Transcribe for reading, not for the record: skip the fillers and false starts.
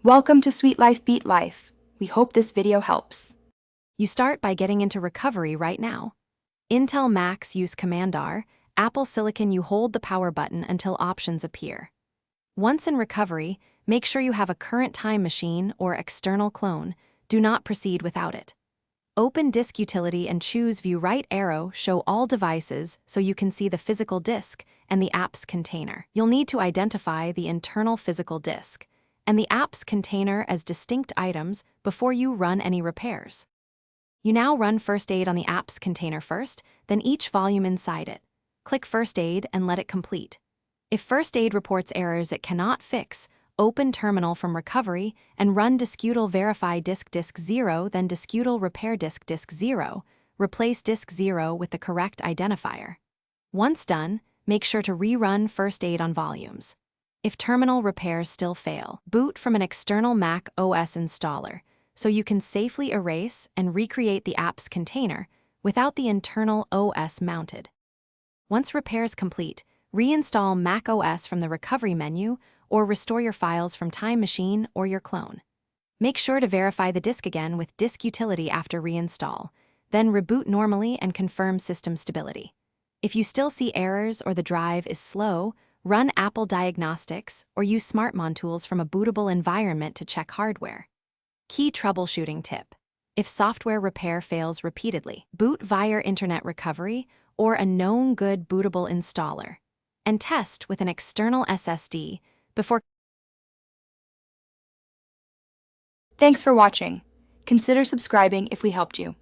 Welcome to Sweet Life Beat Life. We hope this video helps. You start by getting into recovery right now. Intel Macs use Command R, Apple Silicon you hold the power button until options appear. Once in recovery, make sure you have a current time machine or external clone. Do not proceed without it. Open Disk Utility and choose View Right Arrow Show All Devices so you can see the physical disk and the app's container. You'll need to identify the internal physical disk and the app's container as distinct items before you run any repairs. You now run First Aid on the app's container first, then each volume inside it. Click First Aid and let it complete. If First Aid reports errors it cannot fix, open Terminal from Recovery and run Diskutal Verify Disk 0, then Diskutal Repair Disk 0. Replace Disk 0 with the correct identifier. Once done, make sure to rerun First Aid on volumes. If terminal repairs still fail, boot from an external Mac OS installer so you can safely erase and recreate the app's container without the internal OS mounted. Once repairs complete, reinstall Mac OS from the recovery menu or restore your files from Time Machine or your clone. Make sure to verify the disk again with Disk Utility after reinstall, then reboot normally and confirm system stability. If you still see errors or the drive is slow, run Apple Diagnostics or use SmartMon tools from a bootable environment to check hardware. Key troubleshooting tip. If software repair fails repeatedly, boot via Internet Recovery or a known good bootable installer, and test with an external SSD before. Thanks for watching. Consider subscribing if we helped you.